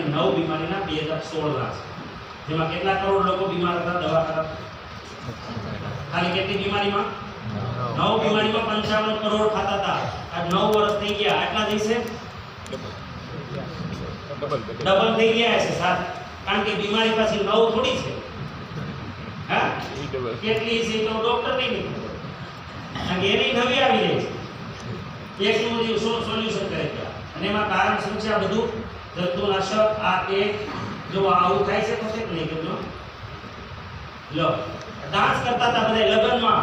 ખાલી 9 બીમારીના 2016 છે, જેમાં કેટલા કરોડ લોકો બીમાર હતા દવા ખરાબ? ખાલી કેટલી બીમારીમાં? 9 બીમારીમાં 55 કરોડ ખાતા હતા. આ 9 વર્ષ થઈ ગયા, આટલા દિવસે ડબલ થઈ ગયા છે સાહેબ, કારણ કે બીમારી પાછી 9 થોડી છે. હા, કેટલી છે તો ડોક્ટર નહીં ખબર, કારણ કે એની નવી આવી રહી છે. એકનું સોલ્યુશન કરે છે, અને એમાં કારણ શું છે? આ બધું જંતુનાશક, આ તે જો આવું થાય છે તો છે કે નહીં કરજો? લો, ડાન્સ કરતા હતા બધા લગનમાં.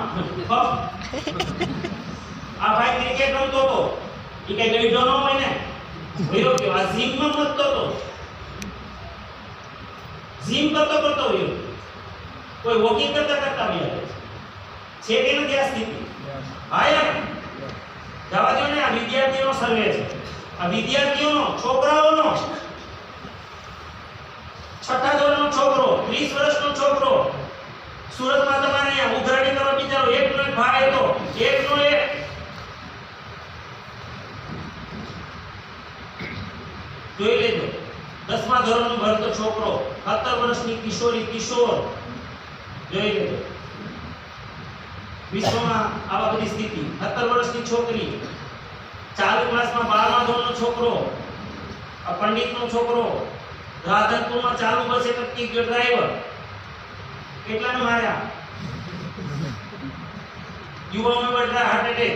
આ ભાઈ ક્રિકેટ રમતો હતો, એ કઈ ગઈઢો ન હોય ને, વિરો કે આ જીમમાં મતતો હતો, જીમ કરતો વિરો, કોઈ વોકિંગ કરતા વિરો છે કે નથી આ સ્થિતિ? હા યાર, જવા દો ને. આ વિદ્યાર્થીઓનો સર્વે છે, આ વિદ્યાર્થીઓનો, છોકરાઓનો. 6ઠા ધોરણનો છોકરો, 30 વર્ષનો છોકરો, સુરતમાં તમારે અહીંયા ઉઘરાણી કરવા બિચારો એકનો એક ભાઈ હતો, એકનો એક. જોઈ લેજો, 10મા ધોરણનો ભણતો છોકરો, 17 વર્ષની કિશોરી, કિશોર, જોઈ લેજો. વિશ્વમાં આવા બધી સ્થિતિ. 17 વર્ષની છોકરી, ચાલુ ક્લાસમાં 12મા ધોરણનો છોકરો, આ પંડિતનો છોકરો, રાધનપુરમાં ચાલુ બસે ટપકી ગયો ડ્રાઈવર, કેટલાને માર્યા? યુવાનો બધા હાર્ટ એટેક.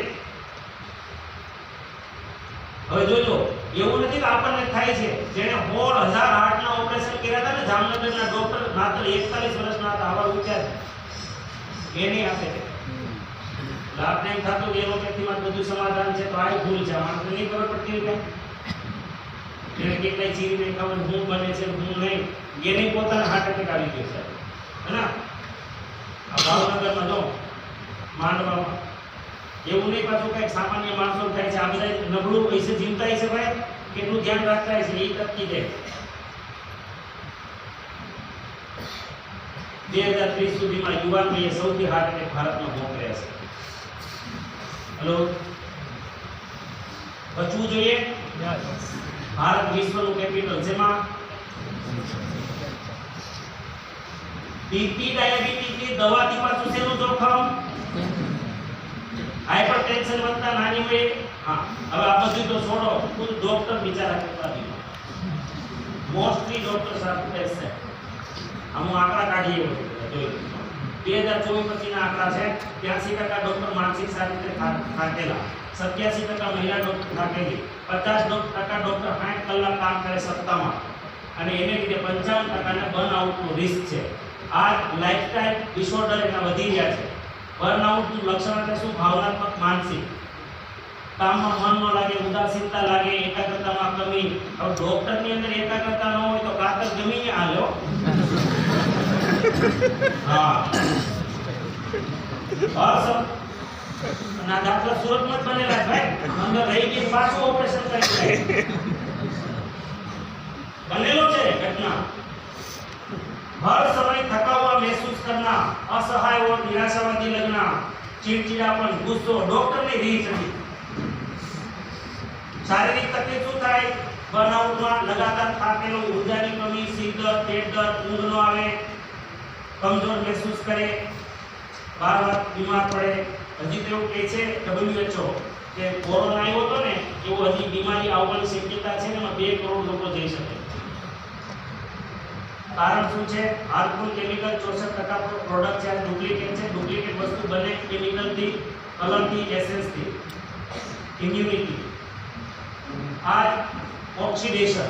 હવે જોજો, એવું નથી કે આપણને થાય છે. જેને 16,000 હાર્ટના ઓપરેશન કર્યા હતા ને, જામનગરના ડોક્ટર માત્ર 41 વર્ષના હતા. આવા વિચાર એને આપે છે. લાભ નહીં થતો કે એલોપેથીમાં બધું સમાધાન છે, તો આ ભૂલ છે. માણસને નહીં ખબર પડતી કે એને કેટલાય ચીરી નહીં ખબર હું બને છે હું નહીં, એને પોતાના હાર્ટ એટેક આવી ગયો છે. હેના? આ ભાવનગરમાં જો માંડવામાં એવું નહીં, પાછું કંઈક સામાન્ય માણસો થાય છે. આ બધા નબળું પૈસે જીવતા છે ભાઈ, કેટલું ધ્યાન રાખતા છે એ ટપકી જાય. 2030 સુધીમાં યુવાનોએ સૌથી હાર્ટ એટેક ભારતમાં મોકલ્યા છે. હેલો, બચવું જોઈએ. ભારત વિશ્વનું કેપિટલ, જેમાં બીપી, ડાયાબિટીસ દવાથી પાછું શેનું જોખમ? હાઇપરટેન્શન વધતા નાની વયે. હા, હવે આ બધું તો છોડો, ખુદ ડોક્ટર બિચારા કેટલા બીમાર, મોસ્ટલી ડોક્ટર સાથે છે. આમ આંકડા કાઢીએ જોઈ 2024 પછીના આંકડા છે. 83% ડોક્ટર માનસિક શારીરિક થાકેલા, 87% મહિલા ડોક્ટર થાકેલી, 50% ડોક્ટર 60 કલાક કામ કરે સપ્તાહમાં, અને એને લીધે 55% ને બર્નઆઉટનું રિસ્ક છે. આ લાઇફસ્ટાઇલ ડિસઓર્ડર એના વધી રહ્યા છે. બર્નઆઉટનું લક્ષણ એટલે શું? ભાવનાત્મક, માનસિક. કામમાં મન ન લાગે, ઉદાસીનતા લાગે, એકાગ્રતામાં કમી. હવે ડોક્ટરની અંદર એકાગ્રતા ન હોય તો કાતર જમીને આલ્યો. હા, ના દાખલા સુરતમાં જ બનેલા ભાઈ, અંદર રહી ગઈ પાછું ઓપરેશન કરી બનેલો છે ઘટના. हर समय थका हुआ महसूस करना, असहाय और निराशावादी लगना, चिड़चिड़ापन, गुस्सो, डॉक्टर ने दी सकी. शारीरिक तकलीफ શું થાય? બર્નઆઉટમાં લગાતાર થાકેલો, ઊર્જાની કમી, સિર દર્દ, પેટ દર્દ, ઊંઘ ન આવે, કમજોર મહેસૂસ કરે, બાર-બાર બીમાર પડે. હજી તો એવું કહે છે WHO કે કોરોના આવ્યો હતો ને, એવું હજી બીમારી આવવાની શક્યતા છે ને, એમાં 2 કરોડ લોકો જઈ શકે. કારણ શું છે? હાર્મફુલ કેમિકલ 64% પ્રોડક્ટ છે, ડુપ્લિકેટ છે. ડુપ્લિકેટ વસ્તુ બને કેમિકલથી, કલરથી, એસેન્સથી. ઇમ્યુનિટી, આ ઓક્સિડેશન,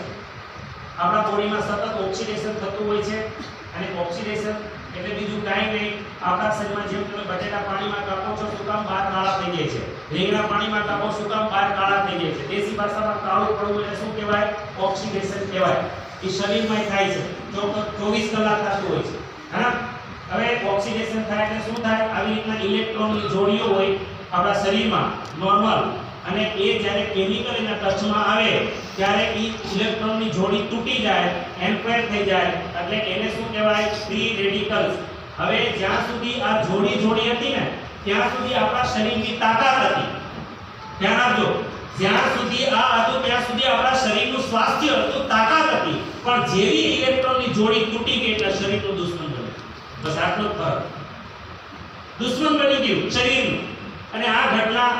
આપણા બોડીમાં સતત ઓક્સિડેશન થતું હોય છે. અને ઓક્સિડેશન એટલે બીજું કાંઈ નહીં, આપણા શરીરમાં જેમ તમે બટેટા પાણીમાં કાપો છો, શું કામ બહાર કાળા થઈ જાય છે? રીંગણા પાણીમાં કાપો, શું કામ બહાર કાળા થઈ જાય છે? દેશી ભાષામાં કાળું પડવું એટલે શું કહેવાય? ઓક્સિડેશન કહેવાય. એ શરીરમાં થાય છે, 24 કલાક થતું હોય છે. હા, હવે ઓક્સિડેશન થાય એટલે શું થાય? આવી રીતના ઇલેક્ટ્રોનની જોડીઓ હોય આપણા શરીરમાં નોર્મલ, અને એ જ્યારે કેમિકલ એના ટચમાં આવે ત્યારે એ ઇલેક્ટ્રોનની જોડી તૂટી જાય, એમ્પાયર થઈ જાય, એટલે એને શું કહેવાય? Free radicals. હવે જ્યાં સુધી આ જોડી હતી ને, ત્યાં સુધી આપણા શરીરની તાકાત હતી. ધ્યાન આપજો, જ્યાં સુધી આ હતું ત્યાં સુધી આપણા શરીરનું સ્વાસ્થ્ય હતું, તાકાત હતી. પણ જેવી ઇલેક્ટ્રોનની જોડી તૂટી ગઈ એટલે શરીરનું દુશ્મન બન્યું. બસ આટલો જ ફરક. દુશ્મન બની ગયું શરીરનું. અને આ ઘટના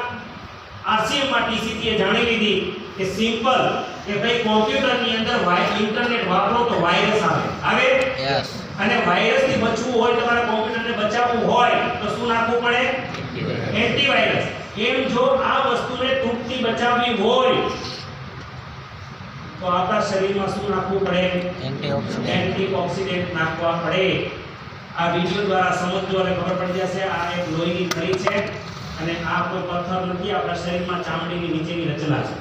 RCM માં TCT એ જાણી લીધી કે સિમ્પલ કે ભાઈ કોમ્પ્યુટરની અંદર ઇન્ટરનેટ વાપરો તો વાયરસ આવે યસ અને વાયરસ થી બચવું હોય, તમારા કોમ્પ્યુટરને બચાવવું હોય તો શું નાખવું પડે? એન્ટીવાયરસ. એમ જો આ વસ્તુને તૂટતી બચાવવી હોય તો આપણા શરીરમાં શું નાખવું પડે? એન્ટીઓક્સિડન્ટ નાખવા પડે. આ વિડિયો દ્વારા સમજજો અને ખબર પડી જશે. આ એક લોહીની થળી છે અને આ કોઈ પથ્થર નથી, આપણા શરીરમાં ચામડીની નીચેની રચના છે.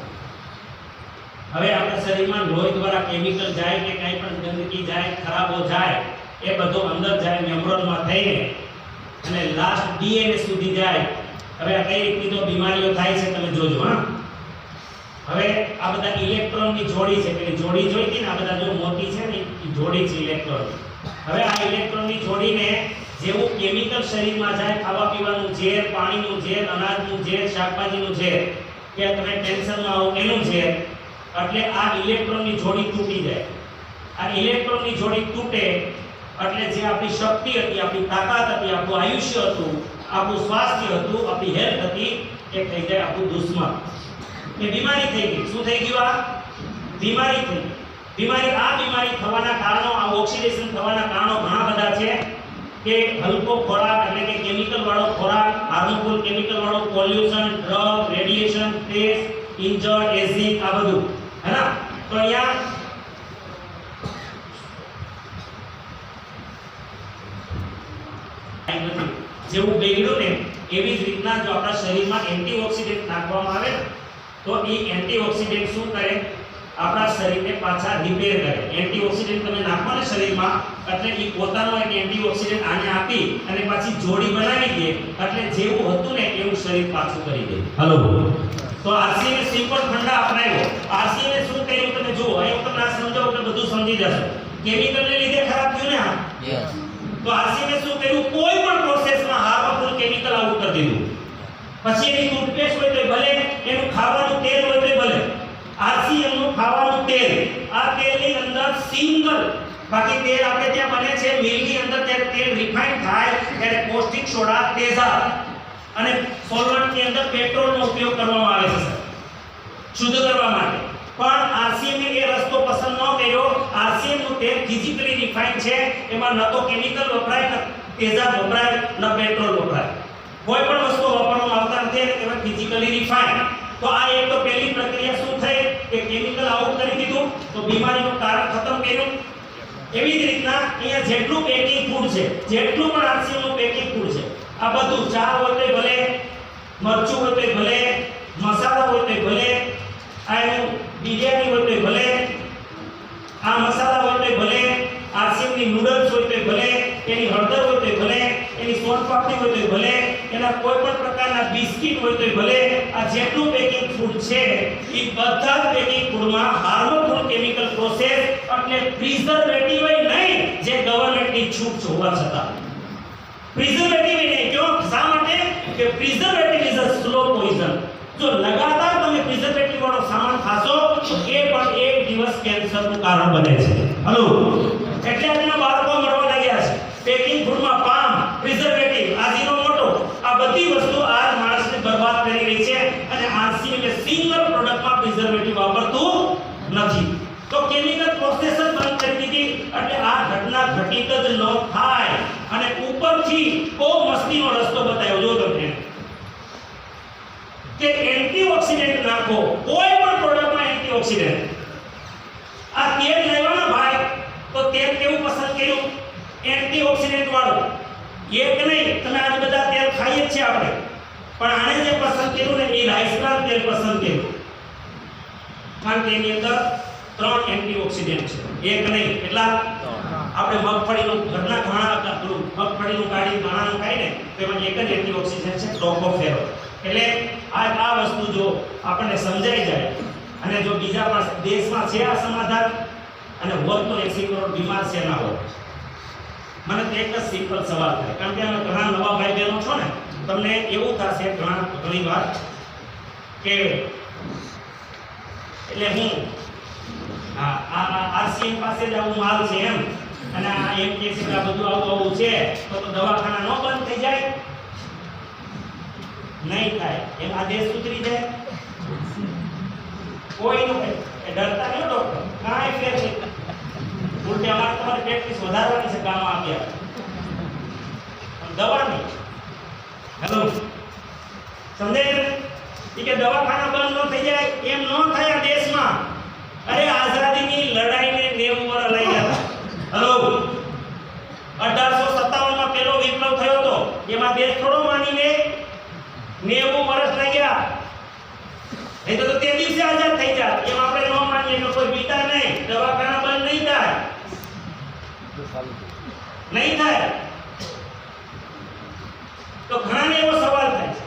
હવે આપણા શરીરમાં લોહી દ્વારા કેમિકલ જાય કે કંઈ પણ ગંદકી જાય, ખરાબો જાય, એ બધું અંદર જાય મેમ્બ્રેનમાં થઈને અને લાસ્ટ DNA સુધી જાય. હવે આ કઈ રીતની તો બીમારીઓ થાય છે તમે જોજો. હા, હવે આ બધા ઇલેક્ટ્રોનની જોડી છે. પેલી જોડી જોઈ હતી ને, આ બધા જો મોટી છે ને એ જોડી છે ઇલેક્ટ્રોન. હવે આ ઇલેક્ટ્રોનની જોડીને જેવું કેમિકલ શરીરમાં જાય, ખાવા પીવાનું ઝેર, પાણીનું ઝેર, અનાજનું ઝેર, શાકભાજીનું ઝેર, કે તમે ટેન્શનમાં આવો એનું ઝેર, એટલે આ ઇલેક્ટ્રોનની જોડી તૂટી જાય. આ ઇલેક્ટ્રોનની જોડી તૂટે એટલે જે આપણી શક્તિ હતી, આપણી તાકાત હતી, આપણું આયુષ્ય હતું, આપણું સ્વાસ્થ્ય હતું, આપણી હેલ્થ હતી, એ થઈ જાય આપણું દુશ્મન. એ બીમારી થઈ ગઈ. શું થઈ ગયું? આ બીમારી થઈ. બીમારી થવાના કારણો, આ ઓક્સિડેશન થવાના કારણો ઘણા બધા છે. કે હલકો ખોરાક એટલે કે કેમિકલ વાળો ખોરાક, હાર્મફુલ કેમિકલ વાળો pollution, drug, radiation, stress, injured, acid, આ બધું હે ના. તો અહીંયા જેવું બેગડું ને એવી જ રીતના જો આપણા શરીરમાં એન્ટીઓક્સિડન્ટ નાખવામાં આવે તો એ એન્ટીઓક્સિડન્ટ શું કરે? આપણા શરીરને પાછા રિપેર કરે. એન્ટીઓક્સિડન્ટ તમે નાખો ને શરીરમાં એટલે એ પોતાનો એક એન્ટીઓક્સિડન્ટ આને આપી અને પાછી જોડી બનાવી દે એટલે જેવું હતું ને એવું શરીર પાછું કરી દે. હલો, તો RCM એ સિમ્પલ ફંડા અપનાવ્યો. RCM એ શું કર્યું તમે જુઓ. અહીં ઉપર ના સમજો એટલે બધું સમજી જશો. કેમિકલને લીધે ખરાબ થયું ને. હા, યસ. તો RCM એ શું કર્યું? કોઈ પણ પ્રોસેસમાં હાર્મફુલ કેમિકલ આઉટ કરી દીધું. પછી એની ટૂથપેસ્ટ હોય તો ભલે, એનું ખાવાનું તેલ હોય તો ભલે, RCM નું ખાવાનું તેલ, આ તેલની અંદર સિંગલ, બાકી તેલ આપણે ત્યાં બને છે મિલની અંદર, ત્યારે તેલ રિફાઇન થાય ત્યારે કોસ્ટિક સોડા, તેજાબ અને સોલ્વન્ટની અંદર પેટ્રોલનો ઉપયોગ કરવામાં આવે છે શુદ્ધ કરવા માટે. પણ RCM એ રસ્તો પસંદ ન કર્યો. RCM નું તેલ ફિઝિકલી રિફાઇન છે, એમાં ન તો કેમિકલ વપરાય, ન તેજાબ વપરાય, ન પેટ્રોલ વપરાય. કોઈ પણ વસ્તુ વાપરવામાં આવતા નથી અને તેમાં ફિઝિકલી રિફાઇન. તો આ એક તો પહેલી પ્રક્રિયા શું થઈ કે કેમિકલ આઉટ કરી દીધું તો બીમારીનું કારણ ખતમ કર્યું. એવી જ રીતના અહીંયા જેટલું પેકિંગ ફૂડ છે, જેટલું પણ RCM નું પેકિંગ ફૂડ છે, આ બધું ચા હોય તો ભલે, મરચું હોય તો ભલે, મસાલા હોય તો ભલે, આ બિરયાની હોય તો ભલે, આ મસાલા હોય તો ભલે, RCM ની નૂડલ્સ હોય તો ભલે, એની હળદર હોય તો ભલે, એની સોનપાપડી હોય તો ભલે, એના કોઈ પણ પ્રકારના બિસ્કિટ હોય તો ભલે, આ જેટલું પેકિંગ ફૂડ છે એ બધા જ પેકિંગ ફૂડમાં હાર્મફુલ કેમિકલ પ્રોસેસ એટલે પ્રિઝર્વેટિવ નહીં, જે ગવર્નમેન્ટની છૂટ હોવા છતાં પ્રિઝર્વેટિવ નહીં. ક્યો? શા માટે? કે preservative is a slow poison. જો લગાતાર તમે પ્રિઝર્વેટિવ વાળો સામાન ખાશો તો એ પણ એક દિવસ કેન્સરનું કારણ બને છે. હલો, એટલે આજના બાળકો મરવા લાગ્યા છે. પેકિંગ ફૂડમાં પામ, પ્રિઝર્વેટિવ, આજીનોમોટો, આ બધી વસ્તુ આ માણસને બરબાદ કરી રહી છે. અને RCM એ સિંગલ પ્રોડક્ટમાં પ્રિઝર્વેટિવ વાપરતું નથી. તો કેમિકલ પ્રોસેસ જ બંધ કરી દીધી એટલે આ ઘટના ઘટિત જ ન થાય. અને ઉપરથી બહુ મસ્તીનો રસ્તો બતાવ્યો. જો તમને કે એન્ટીઓક્સિડન્ટ નાખો કોઈ પણ પ્રોડક્ટમાં. એન્ટીઓક્સિડન્ટ આ તેલ લેવાના ભાઈ તો તેલ કેવું પસંદ કર્યું? એન્ટીઓક્સિડન્ટ વાળું. એક નહીં, તમે આ બધા તેલ ખાઈએ જ છે આપણે, પણ આને જે પસંદ કર્યું ને એ રાઈસબ્રાન તેલ પસંદ કર્યું. કારણ કે એની અંદર 3 એન્ટીઓક્સિડન્ટ છે. એક નહીં, કેટલા? આપણે મગફળીનું ઘરના ઘાણા, મગફળીનું કાઢી ઘાણાનું ખાઈને તેમાં એક જ એન્ટીઓક્સિડન્ટ છે, ટોકોફેરોલ. એટલે આ વસ્તુ જો આપણને સમજાઈ જાય અને જો બીજા પણ દેશમાં છે આ સમાધાન અને હોત તો 80 કરોડ બીમાર છે ના હોત. મને તો એક જ સિમ્પલ સવાલ થાય, કારણ કે અમે ઘણા નવા ભાઈ બહેનો છો ને, તમને એવું થશે ઘણી વાર કે એટલે હું આ RCM પાસે જ આવું માલ છે એમ, અને આ એમ કે છે કે આ બધું આવું છે, તો દવાખાના નો બંધ થઈ જાય? નહીં થાય. એમ આ દેશ સુધરી જાય? કોઈ નો ડરતા નહીં ડોક્ટર, કાંઈ ફેર નહીં. ઉલટે અમારે તમારી પ્રેક્ટિસ વધારવાની છે કામ આપ્યા, દવા નહીં. હેલો, સમજાય ને? કે દવાખાના બંધ ન થઈ જાય એમ ન થાય આ દેશમાં. અરે આઝાદીની લડાઈને 90 વર્ષ લઈ ગયા. હેલો, 1857 માં પેલો વિપ્લવ થયો હતો, એમાં દેશ થોડો માનીને 90 વર્ષ લઈ ગયા. એ તો તે દિવસે આઝાદ થઈ જાય એમ આપણે ન માનીએ કે કોઈ બીતા નહીં, દવાખાના બંધ નહીં થાય. નહીં થાય. તો ઘણાને એવો સવાલ થાય છે,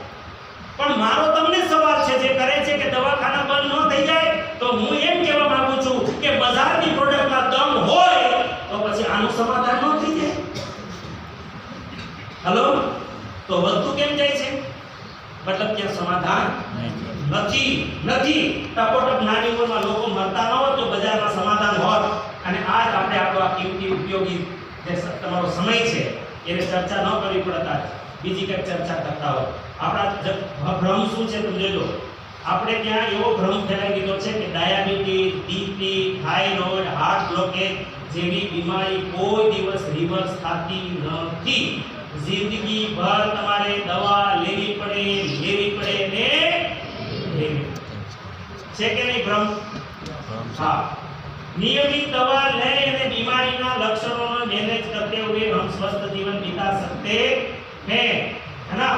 પણ મારો તમને સવાલ છે જે કરે છે કે દવાખાના બંધ ન થઈ જાય, તો હું એમ કહેવા માંગુ છું કે બજારની પ્રોડક્ટમાં દમ હોય તો પછી આનું સમાધાન ન થઈ જાય. હેલો, તો વધતું કેમ જાય છે? મતલબ કે સમાધાન નથી. ટપોટપ નાની ઉંમરમાં લોકો મરતા ન હોત તો બજારમાં સમાધાન હોત. અને આજ આપણે આપણો આ કિંમતી ઉપયોગી જે તમારો સમય છે એને ચર્ચા ન કરવી પડતા બીજી કંઈક ચર્ચા કરતા હોય. આપણા ભ્રમ શું છે તમે જોજો. આપણે ત્યાં એવો ભ્રમ ફેલાઈ દીધો છે કે diabetes, BP, thyroid, heart blockage જેવી બીમારી કોઈ દિવસ રિવર્સ થતી નથી. જિંદગી ભર તમારે દવા લેવી પડે ને લેવી છે કે નહીં ભ્રમ? હા, नियमित दवा लें અને बीमारी ના લક્ષણોને મેનેજ करते हुए हम स्वस्थ जीवन बिता सकते हैं, है ना?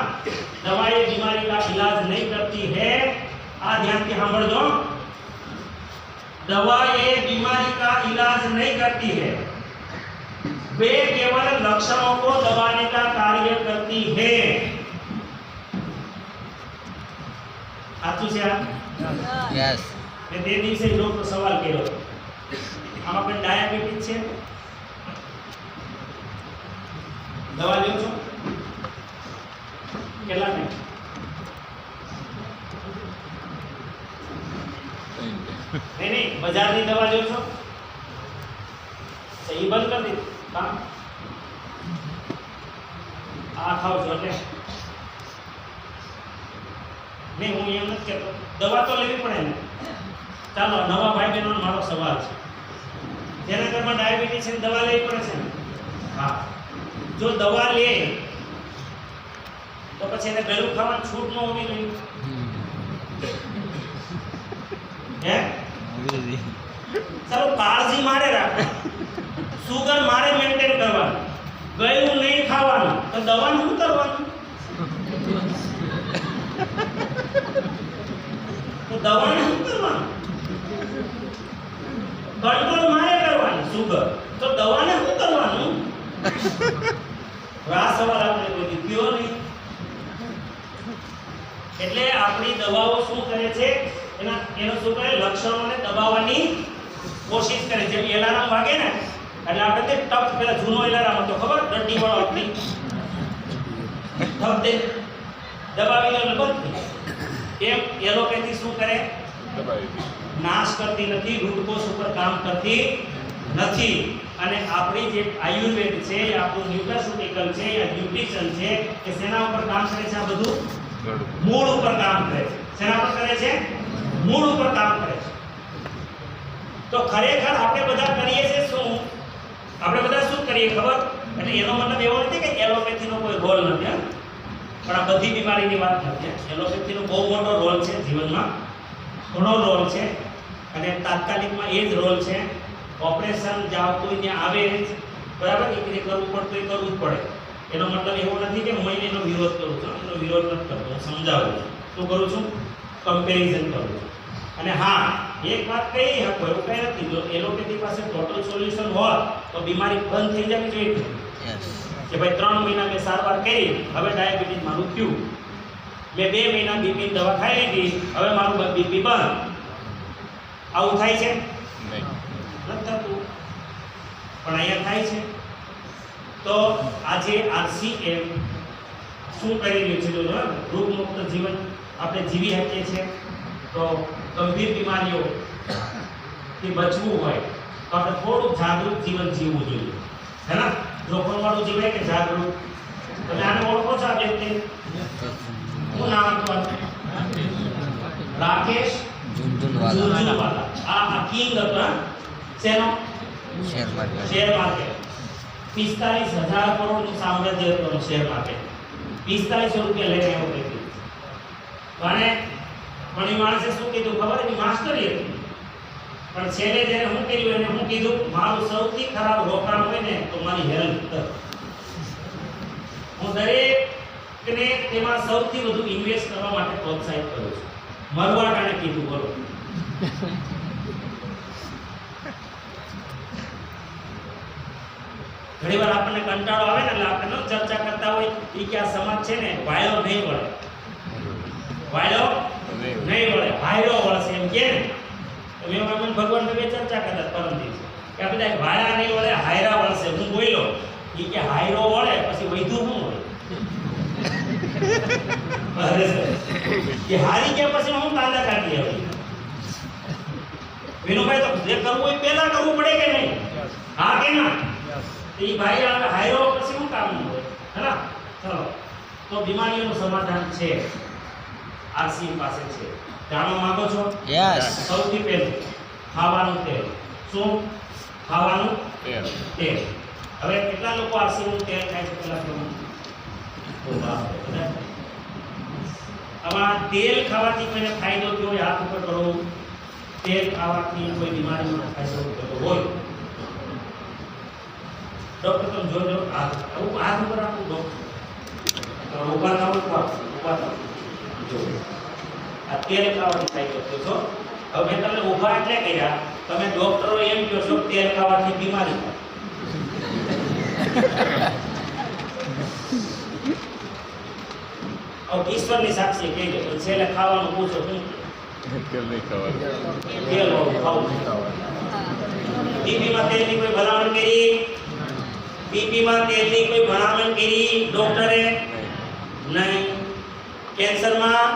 दवा ये बीमारी का इलाज नहीं करती है. आ ध्यान से સાંભળજો. दवा ये बीमारी का इलाज नहीं करती है, वे केवल लक्षणों को दबाने का कार्य करती है. સાચું છે આ? यस. મેં તે દિવસે લોકો સવાલ કર્યો, આમાં પણ ડાયાબિટીસ છે, દવા લ્યો છો કેટલા ને? નહીં, બજારની દવા લ્યો છો? એ બંધ કરી દીધું કામ. આ ખાવ છો એટલે નહીં, હું એમ નથી કહેતો, દવા તો લેવી પડે ને. ચાલો, નવા ભાઈ બહેનોનો મારો સવાલ છે, જેના ઘરમાં ડાયાબિટીસ છે દવા લેવી પડે છે ને? હા. જો દવા લે તો પછી એને ગળું ખાવાની છૂટ ન હોવી જોઈએ? હે? ચાલો, કાળજી મારે રાખો, સુગર મારે મેન્ટેન કરવાનું, ગળું નહીં ખાવાનું, તો દવાનું શું કરવાનું? તો દવાને શું કરવાનું? કંટ્રોલ મારે કરવાનું સુગર, તો દવાને શું કરવાનું? આ સવાલ આપણે કોઈ દીધો નહીં. એટલે આપણી દવાઓ શું કરે છે? એનો શું કરે? લક્ષણોને દબાવવાની કોશિશ કરે. જેમ એલાર્મ વાગે ને એટલે આપણે તે ટપ, પેલા જૂનો એલાર્મ હતો ખબર, ડંડી વાળો આપણી ટપ દે દબાવી દો એટલે બંધ થઈ. એમ એલોપેથી શું કરે? નાશ કરતી નથી, રૂટકોષ ઉપર કામ કરતી નથી. અને આપણી જે આયુર્વેદ છે, આપણું ન્યુટ્રાસ્યુટિકલ છે, ન્યુટ્રિશન છે, કે શેના ઉપર કામ કરે છે? આ બધું મૂળ ઉપર કામ કરે છે. શેના પર કરે છે? મૂળ ઉપર કામ કરે છે. તો ખરેખર આપણે બધા કરીએ છીએ શું? આપણે બધા શું કરીએ ખબર? એટલે એનો મતલબ એવો નથી કે એલોપેથીનો કોઈ રોલ નથી, પણ આ બધી બીમારીની વાત નથી. એલોપેથીનો બહુ મોટો રોલ છે જીવનમાં, ઘણો રોલ છે. અને તાત્કાલિકમાં એ જ રોલ છે. ઓપરેશન જાવ તો ત્યાં આવે જ, બરાબર? એ કરવું પડતું એ કરવું જ પડે. એનો મતલબ એવો નથી કે હું એનો વિરોધ કરું છું, એનો વિરોધ નથી કરતો, હું સમજાવું છું. શું કરું છું? કમ્પેરિઝન કરું છું. અને હા, એક વાત કહી શકો, એવું કંઈ નથી. જો એલોપેથી પાસે ટોટલ સોલ્યુશન હોત તો બીમારી બંધ થઈ જવી જોઈએ કે ભાઈ 3 મહિના મેં સારવાર કરી, હવે ડાયાબિટીસ મારું થયું, મેં 2 મહિના બીપી દવા ખાઈ લીધી, હવે મારું બીપી બંધ. આવું થાય છે? નથી થતું, પણ અહીંયા થાય છે. તો આજે RCM શું કરી રહ્યું છે? જો રોગમુક્ત જીવન આપણે જીવી શકીએ છીએ. તો ગંભીર બીમારીઓથી બચવું હોય તો આપણે થોડું જાગૃત જીવન જીવવું જોઈએ, હે ને? જોખમવાળું જીવાય કે જાગૃત? તમે આને ઓળખો છો આ વ્યક્તિ? શું નામ હતું? રાકેશ ઝુંઝુનવાલા. આ કિંગ હતો, હા? શેનો? Share market. 45,000 કરોડનું સામ્રાજ્ય હતું શેર માર્કેટ. 4500 રૂપિયા લઈને આવ્યો વ્યક્તિ. અને પણ એ માણસે શું કીધું ખબર? એની માસ્ટરી હતી. પણ છેલ્લે જ્યારે હું કર્યું એને હું કીધું, મારું સૌથી ખરાબ રોકાણ હોય ને તો મારી હેલ્થ કર. હું દરેકને તેમાં સૌથી વધુ ઇન્વેસ્ટ કરવા માટે પ્રોત્સાહિત કરું છું. મરવા ટાણે કીધું, બોલો. ઘણી વાર આપણને કંટાળો આવે ને એટલે આપણે ન ચર્ચા કરતા હોય કે આ સમાજ છે ને વાયલો નહીં વળે, વાયલો નહીં વળે, હાયરો વળશે એમ કે ને. મેં ભગવાન બે ચર્ચા કરતા પરમ દિવસે કે આ બધા વાયા નહીં વળે, હાયરા વળશે. હું બોલ્યો કે હાયરો વળે પછી વૈધું શું હોય? કે હારી ગયા પછી હું કાંદા કાઢી આવી. વિનુભાઈ તો જે કરવું હોય પહેલા કરવું પડે કે નહીં? હા કે ના? એ ભાઈ હાયરો પછી શું કામ હોય, હે? ચલો, તો બીમારીઓનું સમાધાન છે, આરસી પાસે છે. જાણવા માંગો છો? યસ. સૌથી પહેલું ખાવાનું તેલ. શું ખાવાનું તેલ? હવે કેટલા લોકો આરસીનું તેલ ખાય છે? પેલા આમાં તેલ ખાવાથી કોઈને ફાયદો થયો હોય હાથ ઉપર કરો. તેલ ખાવાથી કોઈ બીમારીનો ફાયદો થતો હોય ડોક્ટર તમે જોજો. હાથ ઉપર રાખો ડોક્ટર. ઉભા થાવ, ઉભા થાવ. જો આ તેલ ખાવાથી ફાયદો થયો છો. હવે મેં તમને ઉભા એટલે કર્યા, તમે ડોક્ટરો એમ કહો છો તેલ ખાવાથી બીમારી થાય. ઈશ્વરની સાક્ષી કહી દો, પણ છેલ્લે ખાવાનું પૂછો શું? તેલ નહીં ખાવાનું. તેલ ખાવું. બીપીમાં તેલની કોઈ ભલામણ કરી? બીપીમાં તેલની કોઈ ભલામણ કરી ડોક્ટરે? નહીં. કેન્સરમાં?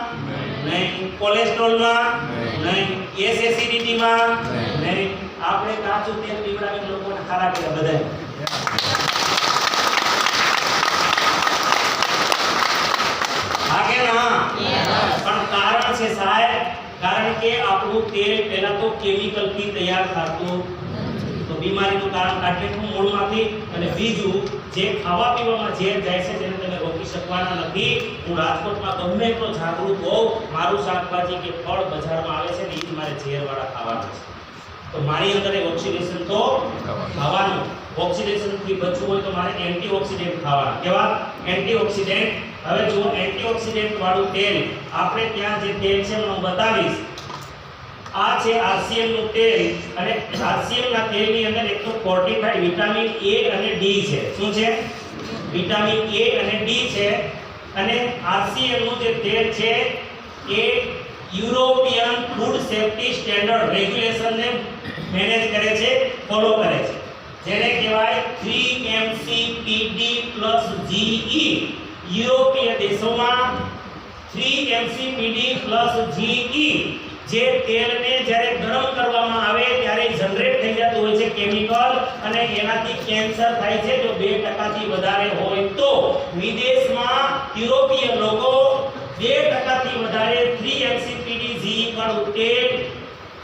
નહીં. કોલેસ્ટ્રોલમાં? નહીં. એસિડિટીમાં? નહીં. આપણે કાચું તેલ પીવડાવીને લોકોને ખારા કર્યા બધાય. હા કે ના? પણ કારણ છે સાહેબ, કારણ કે આપણું તેલ પહેલા તો કેમિકલથી તૈયાર થતું, તો બીમારીનું કારણ કાઢીએ મૂળમાંથી. અને બીજું, જે ખાવા પીવામાં ઝેર જાય છે તેને તમે રોકી શકવાના નથી. હું રાજકોટમાં ગમે એટલો જાગૃત હોઉં, મારું શાકભાજી કે ફળ બજારમાં આવે છે ને એ જ મારે ઝેરવાળા ખાવાના છે. તો મારી અંદર ઓક્સિડેશન તો ખાવાનું. ઓક્સિડેશનથી બચવું હોય તો મારે એન્ટીઓક્સિડન્ટ ખાવાના. કેવા? એન્ટીઓક્સિડન્ટ. હવે જો એન્ટીઓક્સિડન્ટ વાળું તેલ આપણે ત્યાં જે તેલ છે હું બતાવીશ. આ છે આરસીએમ નું તેલ, અને આરસીએમ ના તેલની અંદર એક તો ફોર્ટિફાઈડ વિટામિન એ અને ડી છે. શું છે? વિટામિન એ અને ડી છે. અને આરસીએમ નું જે તેલ છે એ European food safety standard regulation ને મેનેજ કરે છે, ફોલો કરે છે, જેને કહેવાય 3MCPD+GE. યુરોપીય દેશોમાં 3MCPD+GE જે તેલને જ્યારે ગરમ કરવામાં આવે ત્યારે જનરેટ થઈ જતું હોય છે કેમિકલ, અને એનાથી કેન્સર થાય છે જો 2% થી વધારે હોય તો. વિદેશમાં યુરોપીય લોકો 2% થી વધારે 3MCPD+GE વાળું તેલ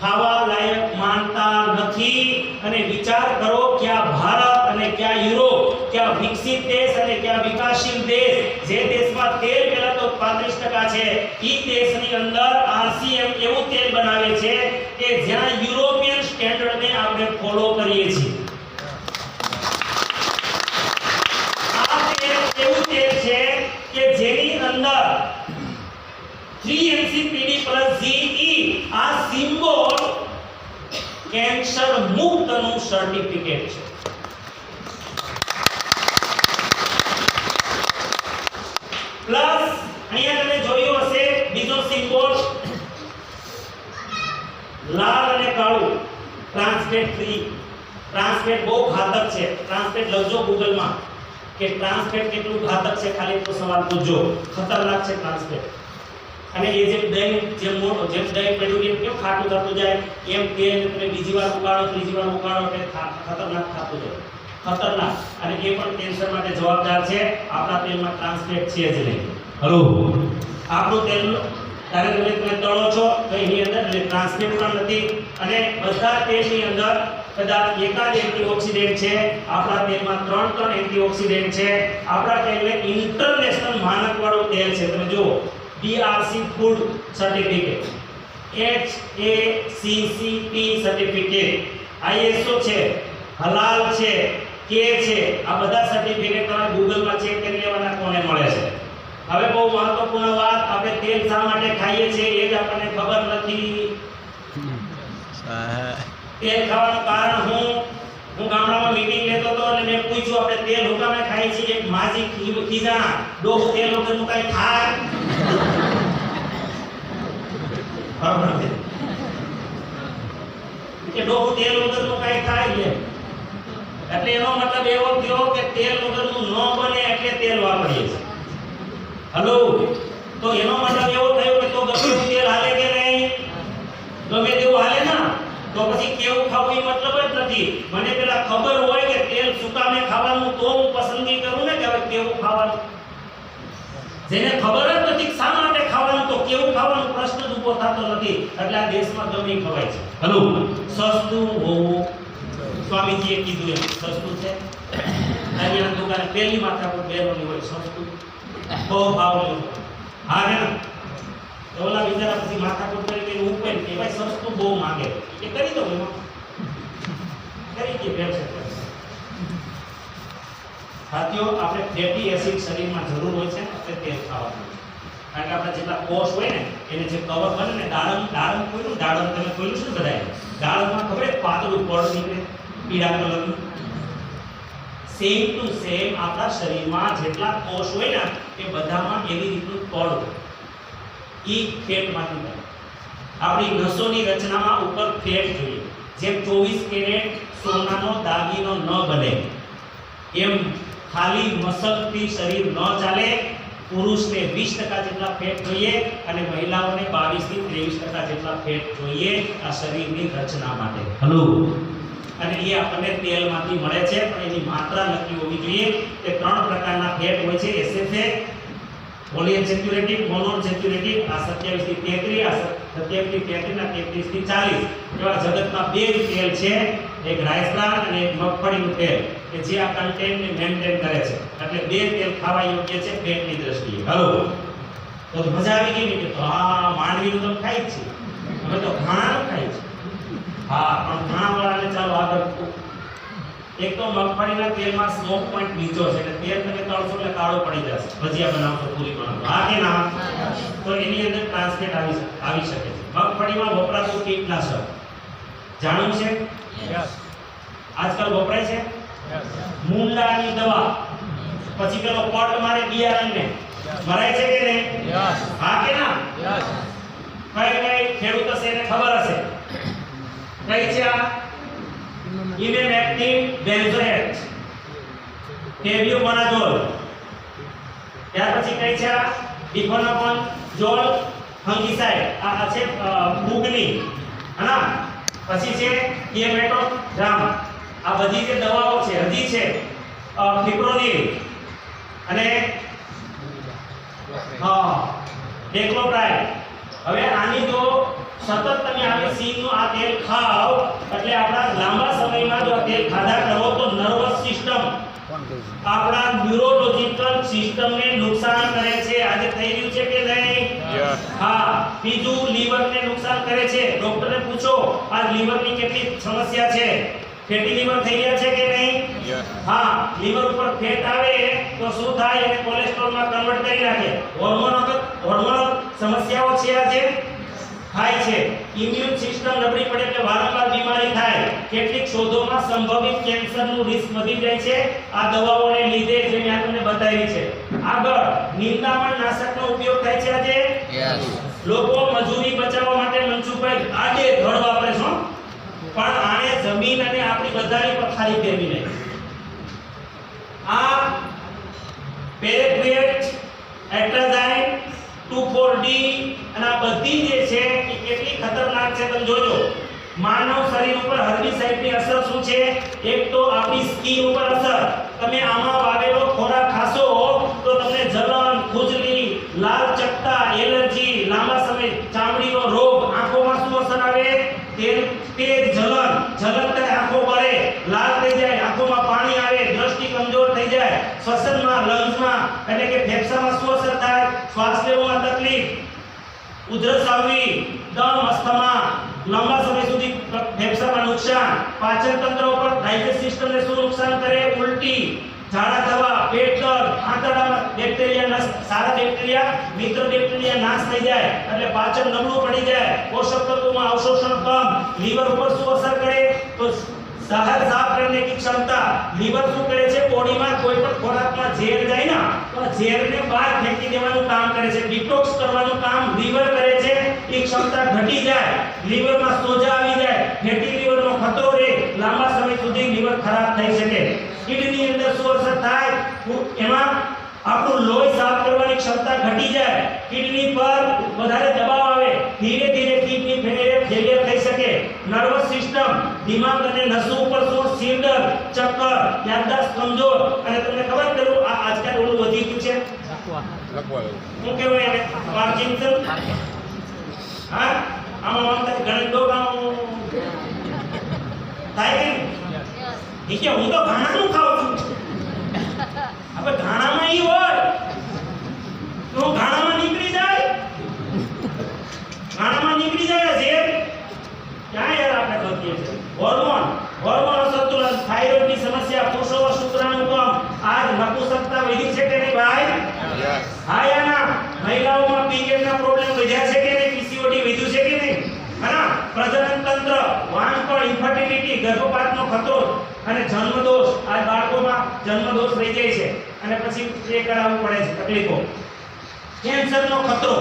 ખાવા લાયક માનતા નથી. અને વિચાર કરો, ક્યાં ભારત અને ક્યાં યુરોપ, ક્યાં વિકસિત દેશ અને ક્યાં વિકાસશીલ દેશ, જે દેશમાં તેલ પહેલા તો 35% છે, ઈ દેશની અંદર આરસીએમ એવું તેલ બનાવે છે કે જ્યાં યુરોપિયન સ્ટેન્ડર્ડને આપણે ફોલો કરીએ છીએ. આ તેલ એવું તેલ છે કે જેની અંદર 3MCPD+GE આ સિમ્બોલ કેન્સર મુક્ત નું સર્ટિફિકેટ છે. પ્લસ અહીંયા તમે જોયું હશે બીજો સિમ્બોલ લાલ અને કાળું, ટ્રાન્સફેટ ફ્રી. ટ્રાન્સફેટ બહુ ઘાતક છે. ટ્રાન્સફેટ લખજો ગૂગલમાં કે ટ્રાન્સફેટ કેટલું ઘાતક છે, ખાલી તો સવાલ પૂછજો. ખતરનાક છે ટ્રાન્સફેટ. અને એ જેમ દહીં જેમ દહીં પડ્યું એમ કેમ ખાટું થતું જાય એમ તેલ તમે બીજી વાર ઉકાળો ત્રીજી વાર ઉકાળો એટલે ખતરનાક થતું જાય, ખતરનાક. અને એ પણ કેન્સર માટે જવાબદાર છે. આપણા તેલમાં ટ્રાન્સફેટ છે જ નહીં. હલો, આપણું તેલ ત્યારે તમે તળો છો તો એની અંદર ટ્રાન્સફેટ પણ નથી. અને બધા તેલની અંદર કદાચ એકાદ એન્ટીઓક્સિડન્ટ છે. આપણા તેલમાં 3 એન્ટીઓક્સિડન્ટ છે. આપણા તેલને ઇન્ટરનેશનલ માનકવાળું તેલ છે. તમે જુઓ BRC food certificate, HACCP certificate, ISO છે, હલાલ છે, કે છે. આ બધા સર્ટિફિકેટ તમે ગૂગલમાં ચેક કરી લેવાના કોને મળે છે. હવે બહુ મહત્વપૂર્ણ વાત, આપણે તેલ શા માટે ખાઈએ છીએ એ જ આપણને ખબર નથી. તેલ ખાવાનું કારણ હું ગામડામાં મીટિંગ લેતો હતો અને મેં પૂછ્યું આપણે તેલ હુકામે ખાઈએ છીએ. એક માજી ખીજાણા ડોહ તેલ વગરનું કઈ ખાય? બરાબર છે કે ડોહ તેલ વગરનું કઈ ખાય છે. એટલે એનો મતલબ એવો થયો કે તેલ વગરનું ન બને એટલે તેલ વાપરીએ છીએ. હલો, તો એનો મતલબ એવો થયો કે તો ગમે તેવું તેલ હાલે કે નહીં? ગમે તેવું હાલે ના, તો પછી કેવું ખાવું એ મતલબ જ નથી. મને પેલા ખબર હોય કે તેલ સુકામે ખાવાનું તો હું પસંદગી કરું ને કે હવે કેવું ખાવાનું. જેને ખબર જ નથી શા માટે ખાવાનું તો કેવું ખાવાનું પ્રશ્ન જ ઊભો થતો નથી. એટલે આ દેશમાં ગમે ખવાય છે. હલો, સસ્તું હોવું, સ્વામીજીએ કીધું એમ સસ્તું છે. અહીંયા દુકાને પહેલી માથા પર બેરોની હોય સસ્તું, બહુ ભાવ લેવો. હા ને તો ઓલા બિચારા પછી માથાકૂટ કરી ઉપર કે ભાઈ સસ્તું બહુ માંગે એ કરી દો એમાં કરી દે વ્યવસાય. સાથીઓ, આપણે ફેટી એસિડ શરીરમાં જરૂર હોય છે આપણે તેલ ખાવાનું. કારણ કે આપણે જેટલા કોષ હોય ને એને જે કવર બને ને દાડમ ખોલ્યું, દાડમ તમે ખોલ્યું શું બધાય દાડમમાં ખબર પાતળું પડ નીકળે પીળા કલરનું. સેમ ટુ સેમ આપણા શરીરમાં જેટલા કોષ હોય ને એ બધામાં એવી રીતનું પડ હોય. ઈ ફેટમાંથી બને. આપણી નસોની રચનામાં ઉપર ફેટ જોઈએ. જેમ 24 કેરેટ સોનાનો દાગીનો ન બને એમ ખાલી મસલથી શરીર ન ચાલે. પુરુષને 20% જેટલા ફેટ જોઈએ અને મહિલાઓને 22 થી 23% જેટલા ફેટ જોઈએ આ શરીરની રચના માટે. હલો, અને એ આપણને તેલમાંથી મળે છે, પણ એની માત્રા નક્કી હોવી જોઈએ. કે 3 પ્રકારના ફેટ હોય છે: SFA, પોલીઅનસેચ્યુરેટિવ, મોનોઅનસેચ્યુરેટિવ. આ 27 થી 33, આ 27 થી 33 ના 33 થી 40. એવા જગતમાં 2 જ તેલ છે, એક રાઈસ બ્રાન અને એક મગફળીનું તેલ, કે જે આ કન્ટેન્ટને મેન્ટેન કરે છે. એટલે 2 તેલ ખાવા યોગ્ય છે પેટની દ્રષ્ટિએ. હલો, તો મજા આવી ગઈ ને કે તો આ માંડવીનું તો ખાઈ જ છે, હવે તો ઘાણાનું ખાઈ છે. હા, પણ ઘાણાવાળાને ચાલો આગળ. એક તો મગફળીના તેલમાં સ્મોક પોઈન્ટ નીચો છે એટલે તેલ તમે તળશો એટલે કાળો પડી જશે. ભજીયા બનાવશો, પૂરી બનાવશો, હા કે ના? તો એની અંદર ટ્રાન્સફેટ આવી શકે છે. મગફળીમાં વપરાતું કીટનાશક જાણવું છે? આજકાલ વપરાય છે. મૂંડાની દવા, પછી પેલો પટ મારે બિયારણને મરાય છે કે નહીં? હા કે ના? કઈ ખેડૂત હશે એને ખબર હશે કઈ છે આ? ઇમેમેક્ટિન બેન્ઝોએટ, ટેબ્યુકોનાઝોલ. ત્યાર પછી કઈ છે આ? ડિફેનોકોનઝોલ ફંગીસાઇડ. આ છે ફૂગની, હના. પછી છે કેમેટોગ્રામ. આ બધી જે દવાઓ છે હજી છે ફિપ્રોનિલ અને ડેક્લોપ્રાઇડ. હવે આની જો સતત તમે આવી સિંગનું આ તેલ ખાઓ એટલે આપણા લાંબા સમયમાં જો આ તેલ ખાધા કરો તો નર્વસ સિસ્ટમ, આપણા ન્યુરોલોજિકલ સિસ્ટમને નુકસાન કરે છે. આજે થઈ રહ્યું છે કે નહીં? હા. બીજું, લીવરને નુકસાન કરે છે. ડોક્ટરને પૂછો આ લીવરની કેટલી સમસ્યા છે. ફેટી લીવર થઈ રહ્યા છે કે નહીં? હા. લીવર ઉપર ફેટ આવે તો શું થાય? એને કોલેસ્ટ્રોલમાં કન્વર્ટ કરી નાખે. હોર્મોનલ સમસ્યાઓ છે આજે થાય છે. ઇમ્યુન સિસ્ટમ નબળી પડે એટલે વારંવાર બીમારી થાય. કેટલીક શોધોમાં સંભવિત કેન્સરનું રિસ્ક વધી જાય છે આ દવાઓને લીધે, જે મેં તમને બતાવી છે. આગળ, નિંદામણ નાશકનો ઉપયોગ થાય છે આજે. લોકો મજૂરી બચાવવા માટે મનસુખભાઈ આડે ધડ વાપરે છે, પણ આને જમીન અને આપણી બધાની પથારી ફેરવી નહીં. આ પેરેક્વેટ, એટ્રાઝાઇન, 2,4-D જોજો માનવ શરીર ઉપર હર્બિસાઇડની અસર શું છે? એક તો આપણી સ્કિન ઉપર અસર. તમે આમાં વાવેલો ખોરાક ખાશો તો તમને જલન, ખુજલી, લાલ ચકતા, એલર્જી, લાંબા સમય ચામડીનો રોગ, આંખોમાં શું અસર આવે? તેજ જલન થાય, આંખો બળે, લાલ થઈ જાય, આંખોમાં પાણી આવે, દ્રષ્ટિ કમજોર થઈ જાય, શ્વસનમાં, લંગ્સમાં એટલે કે ફેફસામાં શું અસર થાય? શ્વાસ લેવામાં તકલીફ, ઉધરસ આવવી, દમ, અસ્થમા, લાંબા સમય સુધી ફેફસામાં નુકસાન, પાચન તંત્ર ઉપર ડાયજેસ્ટ સિસ્ટમને શું નુકસાન કરે? ઉલટી, ઝાડા થવા, પેટ દર્દ, આંતરડામાં બેક્ટેરિયા સારા બેક્ટેરિયા, મિત્ર બેક્ટેરિયા નાશ થઈ જાય એટલે પાચન નબળું પડી જાય, પોષક તત્વોમાં અવશોષણ કમ, લીવર ઉપર શું અસર કરે? તો શહેર સાફ કરने की क्षमता. લીવર શું કરે છે? બોડીમાં કોઈ પણ ખોરાકમાં ઝેર જાય ને તો ઝેરને બહાર ફેંકી દેવાનું કામ કરે છે, ડિટોક્સ કરવાનું કામ લીવર કરે છે. એ ક્ષમતા ઘટી જાય, લીવરમાં સોજા આવી જાય, ફેટી લીવરનો ખતરો રહે, લાંબા સમય સુધી લીવર ખરાબ થઈ શકે. કિડની અંદર શું અસર થાય? એમાં આપણું લોહી સાફ કરવાની ક્ષમતા ઘટી જાય, કિડની પર વધારે દબાવ આવે, ધીરે ધીરે કિડની ફેલિયર થઈ શકે. નર્વસ સિસ્ટમ, દિમાગ અને નસો ઉપર શું? સિરદર્દ, ચક્કર, યાદદાસ્ત કમજોર. અને તમને ખબર પેલું આજકાલ ઓલું વધી ગયું છે શું કહેવાય એને? પાર્કિન્સન. હા, આમાં ગણિત દો કામ થાય કે નહીં? કે હું તો ઘાણાનું ખાઉં છું. હવે ઘાણામાં ઈ હોય તો ઘાણામાં નીકળી જાય, છે ક્યાં યાર આપણે કરીએ છીએ? હોર્મોન અસંતુલન, થાઇરોઇડની સમસ્યા, પુરુષોમાં શુક્રાણુ કમ, આજ નપુંસકતા વધી છે કે નહીં ભાઈ? હા યા ના? મહિલાઓમાં પીરિયડના પ્રોબ્લેમ વધ્યા છે કે નહીં? પીસીઓડી વધ્યું છે કે નહીં? હા, પ્રજનન તંત્ર, વાંઢપણ, ઇન્ફર્ટિલિટી, ગર્ભપાતનો ખતરો અને જન્મદોષ. આ બાળકોમાં જન્મદોષ રહી જાય છે અને પછી એ કરાવવું પડે છે, તકલીફો. કેન્સરનો ખતરો.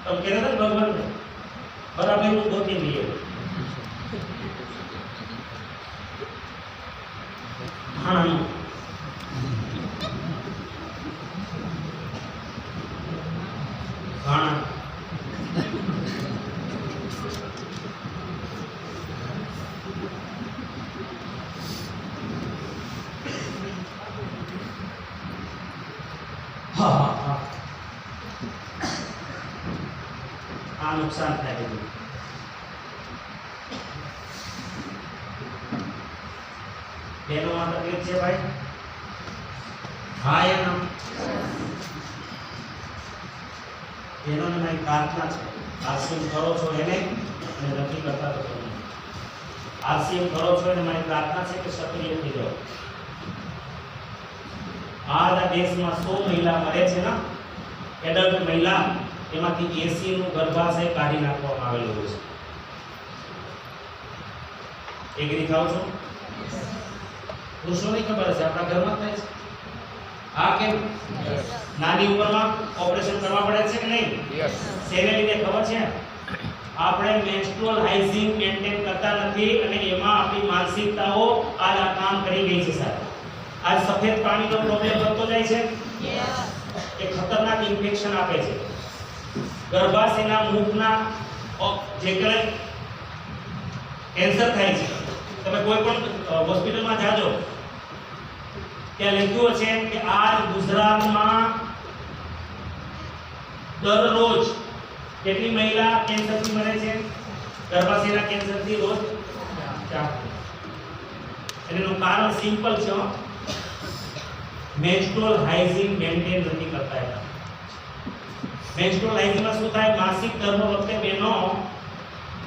તમે કહેતા હતા ભગવાન બરાબર નું ગોતી લઈએ. ઘાણાનું ઘાણા આ નુકસાન થાય છે. બેનોમાં તકલીફ છે ભાઈ? હા યા ના? બેનોને મારી પ્રાર્થના છે, આરસીએમ કરો છો એને અને નથી કરતા તો તમે આરસીએમ કરો છો એને મારી પ્રાર્થના છે કે સક્રિય થઈ જાઓ. આ દેશમાં 100 મહિલા મરે છે ને, એડલ્ટ મહિલા, એમાંથી 80 નું ગર્ભાશય કાઢી નાખવામાં આવેલું હોય છે. એગ્રી થાવ છો? પુરુષોની ખબર છે, આપણા ઘરમાં થાય છે. હા કેમ? નાની ઉંમરમાં ઓપરેશન કરવા પડે છે કે નહીં? શેને લીધે ખબર છે? આપણે મેન્સ્ટ્રુઅલ હાઇજીન મેન્ટેન કરતા નથી અને એમાં આપણી માનસિકતાઓ આ કામ કરી ગઈ છે સાહેબ. આ સફેદ પાણીનો પ્રોબ્લેમ વધતો જાય છે, એ ખતરનાક ઇન્ફેક્શન આપે છે. ગર્ભાશયના મુખના જે કઈ કેન્સર થાય છે, તમે કોઈ પણ હોસ્પિટલમાં જાજો ત્યાં લખ્યું છે કે આજ ગુજરાતમાં દરરોજ કેટલી મહિલા કેન્સરથી મરે છે? ગર્ભાશયના કેન્સરથી રોજ 4. એનું કારણ સિમ્પલ છે, મેન્સ્ટ્રુઅલ હાઇજીન મેન્ટેન નથી કરતા. મેન્સ્ટ્રુઅલ હાઇજીનમાં શું થાય? માસિક ધર્મ વખતે બહેનો,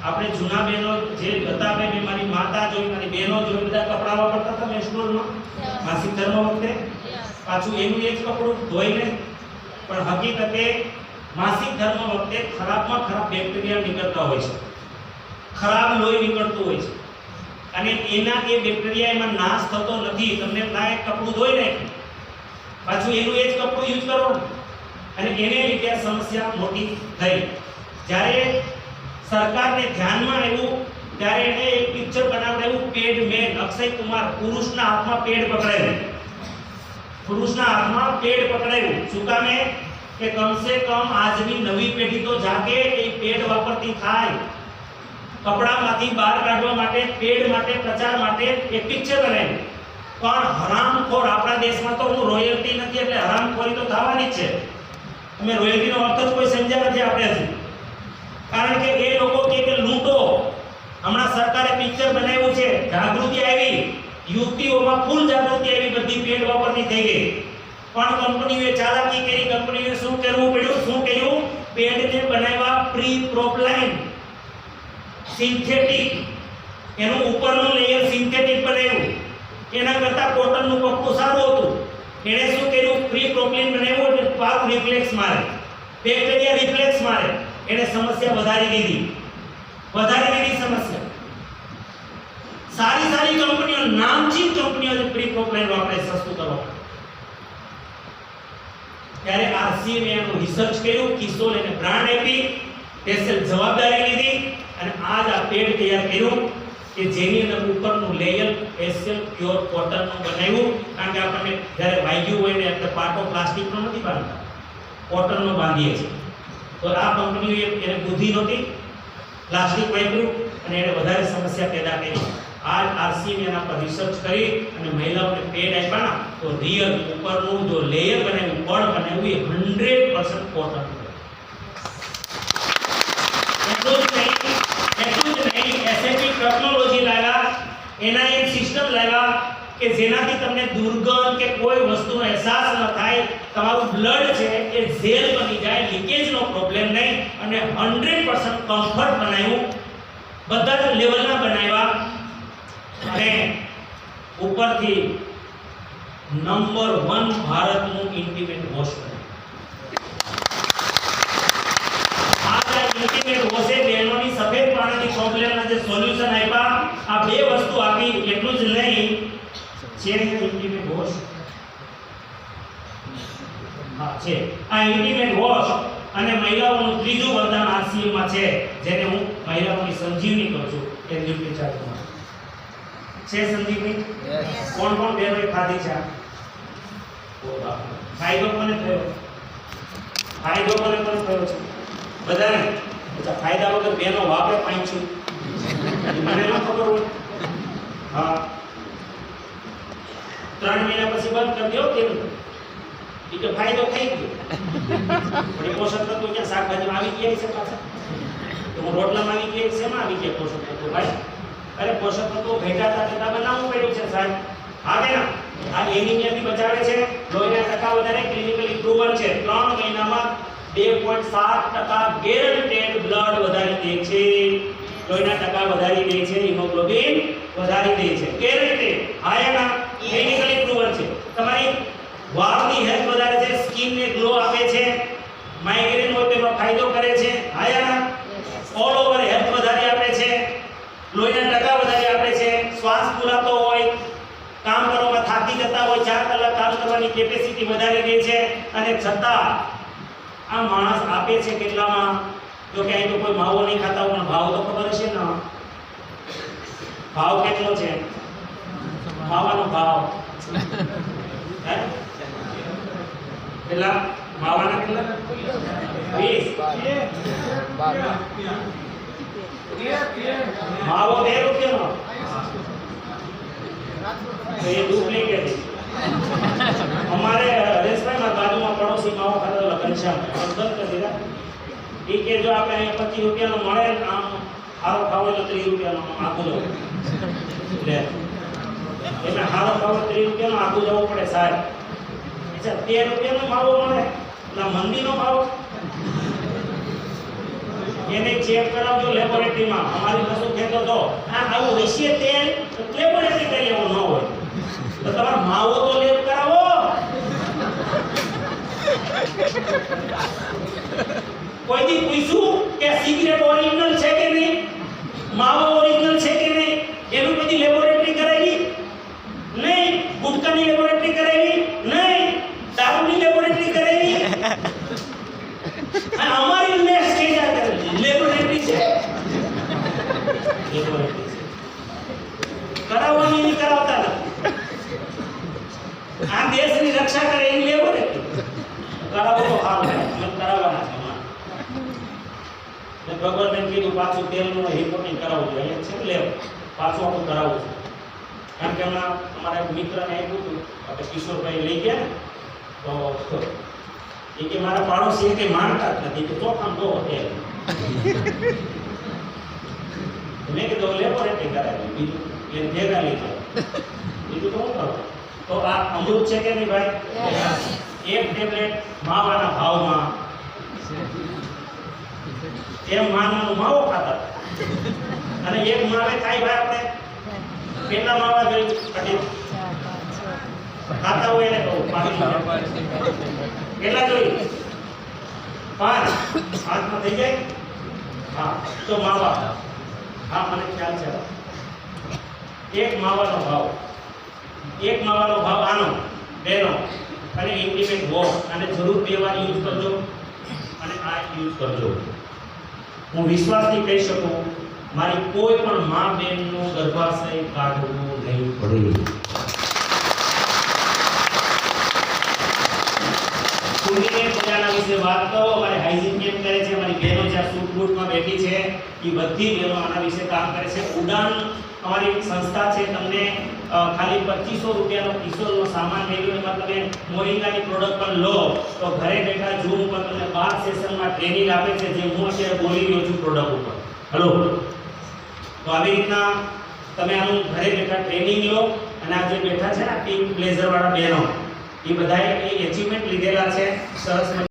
આપણે જૂના બહેનો જે હતા, મેં મારી માતા જોઈ, મારી બહેનો જોઈ, બધા કપડાં વાપરતા હતા મેન્સ્ટ્રુઅલમાં માસિક ધર્મ વખતે. પાછું એનું એ જ કપડું ધોઈને, પણ હકીકતે માસિક ધર્મ વખતે ખરાબમાં ખરાબ બેક્ટેરિયા નીકળતા હોય છે, ખરાબ લોહી નીકળતું હોય છે અને એના એ બેક્ટેરિયા એમાં નાશ થતો નથી. તમને લાયક કપડું ધોઈ નાખ્યું, પાછું એનું એ જ કપડું યુઝ કરો અને એને લીધે સમસ્યા મોટી થઈ. જ્યારે સરકારને ધ્યાનમાં આવ્યું ત્યારે એને એક પિક્ચર બનાવડાવ્યું, પેડ મેન. અક્ષય કુમાર પુરુષના હાથમાં પેડ પકડાયું, શું કામે? કે કમસે કમ આજની નવી પેઢી તો જાગે એ પેડ વાપરતી થાય, કપડામાંથી બહાર કાઢવા માટે પેડ માટે પ્રચાર માટે એક પિક્ચર બનાવ્યું, પણ હરામખોર આપણા દેશમાં તો હું રોયલ્ટી નથી એટલે હરામખોરી તો થવાની જ છે. અમે રોયલ્ટીનો અર્થ જ કોઈ સમજ્યા નથી આપણે હજી, કારણ કે એ લોકો કે લૂંટો. હમણાં સરકારે પિક્ચર બનાવ્યું છે, જાગૃતિ આવી, યુવતીઓમાં ફૂલ જાગૃતિ આવી, બધી પેડ વાપરતી થઈ ગઈ, પણ કંપનીઓએ ચાલાકી કરી, કંપનીઓએ શું કરવું પડ્યું, શું કર્યું, પેડને બનાવ્યા પ્રી પ્રોપલાઇન સિન્થેટિક, એનું ઉપરનું લેયર સિન્થેટિક બનાવ્યું, એના કરતા કોટનનું કપડું સારું હતું. એણે શું કર્યું, પ્રી પ્રોપલાઇન બનાવ્યું એટલે પાક રિફ્લેક્સ મારે, બેક્ટેરિયા રિફ્લેક્સ મારે, એણે સમસ્યા વધારી દીધી સમસ્યા. સારી સારી કંપનીઓ, નામચીન કંપનીઓ પ્રી પ્રોપલાઇન વાપરે સસ્તું કરવા. ત્યારે આરસીએમે એનું રિસર્ચ કર્યું, કિશોર એને બ્રાન્ડ આપી, સ્પેશિયલ જવાબદારી લીધી અને આજ આ પેડ તૈયાર કર્યું કે જેની અંદર ઉપરનું લેયર સ્પેશિયલ પ્યોર કોટનનું બનાવ્યું. કારણ કે આપણને જ્યારે વાગ્યું હોય ને એટલે પાટો પ્લાસ્ટિકનો નથી બાંધતા, કોટનનો બાંધીએ છીએ. તો આ કંપનીએ એને બુદ્ધિ નહોતી, પ્લાસ્ટિક વાપર્યું અને એને વધારે સમસ્યા પેદા કરી. આજ આરસીએમ એના પર રિસર્ચ કરી અને મહિલાઓને પેડ આપ્યા તો રિયલ ઉપરનું જો લેયર બનાવ્યું, પડ બનાવ્યું, એ 100% કોટન. એટલું જ નહીં, એસએપી ટેકનોલોજી લાવ્યા, એના એક સિસ્ટમ લાવ્યા કે જેનાથી તમને દુર્ગંધ કે કોઈ વસ્તુનો અહેસાસ ન થાય, તમારું બ્લડ છે એ ઝેર બની જાય, લીકેજનો પ્રોબ્લેમ નહીં, અને 100% કમ્ફર્ટ બનાવ્યું, બધા જ લેવલના બનાવ્યા અને ઉપરથી નંબર 1 ભારતનું ઇન્ટિમેટ વોશ બનાવ્યું. આ ઇન્ટિમેટ વોશે બહેનોની સફેદ પાણીની પ્રોબ્લેમના જે સોલ્યુશન આપ્યા, આ બે વસ્તુ આપી. એટલું જ નહીં, છે ઇન્ટિમેટ વોશ, હા છે આ ઇન્ટિમેટ વોશ અને મહિલાઓનું ત્રીજું વરદાન આરસીએમ માં છે, જેને હું મહિલાઓની સંજીવની કહું છું, એ ન્યુટ્રીચાર્જમાં છે. સંજીવની કોણ કોણ બહેનોએ ખાધી છે? ફાયદો કોને થયો? ફાયદો કોને થયો છે? બધાને. ફાયદા વગર બહેનો વાપરે પાંચું, મને ન ખબર હોય. હા, 3 મહિના પછી બંધ કરી દો કે કે ફાયદો થઈ ગયો. પણ પોષક તત્વો ક્યાં શાકભાજીમાં આવી ગયા છે પાછા? તો હું રોટલામાં આવી ગયા, શેમાં આવી ગયા પોષક તત્વો? ભાઈ અરે પોષક તત્વો ભેગા બનાવવું પડ્યું છે સાહેબ. હા કે ના? આ એનિમિયાથી બચાવે છે, લોહીના ટકા વધારે, ક્લિનિકલ ઇમ્પ્રુવમેન્ટ છે. 3 મહિનામાં 2.7% ગેરંટેડ બ્લડ વધારી દે છે, લોહીના ટકા વધારી દે છે, હિમોગ્લોબિન વધારી દે છે, ગેરંટેડ. હા એના ક્લિનિકલ ઇમ્પ્રુવમેન્ટ છે. તમારી વાળની હેલ્થ વધારે છે, સ્કિનને ગ્લો આપે છે, માઇગ્રેન હોય તેમાં ફાયદો કરે છે. હા એના ઓલ ઓવર હેલ્થ વધારી આપે છે, લોહીના ટકા વધારી આપે છે, શ્વાસ ફૂલાતો હોય, કામ કરવામાં થાકી જતા હોય, 4 કલાક કામ કરવાની કેપેસિટી વધારી દે છે. અને છતાં આ માણસ આપે છે કેટલામાં? જો કે અહીં તો કોઈ માવો નહીં ખાતા હોય, પણ ભાવ તો ખબર હશે ને. ભાવ કેટલો છે માવાનો ભાવ? હે કેટલા માવાના? કેટલા? 20 માવો 2 રૂપિયાનો. તો એ ડુપ્લિકેટ. અમારે હરેશભાઈ મારા બાજુમાં પડોશી માવો ખાતો ઘનશ્યામ બંધ કરી દીધા. એ કે જો આપણે 25 રૂપિયાનો મળે, આમ સારો ખાવો તો 30 રૂપિયાનો આખું જવું. એટલે સારો ખાવો 30 રૂપિયાનો આખું જવું પડે સાહેબ. અચ્છા, 13 રૂપિયાનો માવો મળે, એટલે મંદીનો ભાવ. એને ચેક કરાવજો લેબોરેટરીમાં. અમારી વસ્તુ કહેતો તો આવું હશે તેલ લેબોરેટરી કરી એવું ન હોય તો તમારે માવો તો લેબ કરાવો. કોઈ દી પૂછ્યું કે સિગરેટ ઓરિજિનલ છે કે નહીં, માવો ઓરિજિનલ છે કે નહીં? એનું બધી લેબોરેટરી કરાવી નહીં. ગુટકાની લેબોરેટરી કરાવી નહીં, દારૂની લેબોરેટરી કરાવી. અને અમારી નેક્સ્ટ સ્ટેજ આ લેબોરેટરી છે. લેબોરેટરી કરાવવાની નહીં, કરાવતા નથી. આ દેશની રક્ષા કરે એની લેબોરેટરી કરાવો તો સારું. અમે કરાવવાના છે હમણાં. ને ભગવાનને કીધું પાછું તેલનું રિપોર્ટિંગ કરાવવું જોઈએ. અહીંયા છે લેવ પાછું આપણે કરાવવું છે. કારણ કે હમણાં અમારા એક મિત્રને આપ્યું હતું, આપણે કિશોરભાઈ લઈ ગયા ને, તો એ કે મારા પાડોશી કે માનતા જ નથી કે ચોખામ દો તેલ. મેં કીધું લેબોરેટરી કરાવી, બીજું એ ભેગા લઈ જાઓ, બીજું તો શું કરો. તો આ અમૃત છે કે નહીં ભાઈ? એક ટેબ્લેટ માવાના ભાવમાં એમ માવાનો માવો ખાતા અને એક માવે થાય ભાઈ આપણે કેટલા માવા જોઈએ કઢી ખાતા હોય એને કહું કેટલા જોઈએ? 5 માં થઈ જાય. હા તો માવા, હા મને ખ્યાલ છે. એક માવાનો ભાવ આનો બેનો અને ઇન્ટિમેટ વોક અને જરૂર 2 વાર યુઝ કરજો અને આ યુઝ કરજો. હું વિશ્વાસથી કહી શકું મારી કોઈ પણ મા બેનનું ગર્ભાશય કાઢવું નહીં પડે. આના વિશે વાત કરો. અમારે હાઇજીન કેમ્પ કરે છે, અમારી બહેનો જ્યાં સૂટ બૂટમાં બેઠી છે એ બધી બહેનો આના વિશે કામ કરે છે. ઉડાન અમારી સંસ્થા છે, તમને ખાલી 2500 રૂપિયાનો કિશોરનો સામાન મેળવ્યો, એમાં તમે મોરિંગાની પ્રોડક્ટ પણ લો તો ઘરે બેઠા ઝૂમ ઉપર તમને 12 સેશનમાં ટ્રેનિંગ આપે છે, જે હું અત્યારે બોલી રહ્યો છું પ્રોડક્ટ ઉપર. હલો, તો આવી રીતના તમે આનું ઘરે બેઠા ટ્રેનિંગ લો. અને આ જે બેઠા છે ને ટીમ બ્લેઝર વાળા બહેનો, એ બધાએ એ એચિવમેન્ટ લીધેલા છે. સરસ.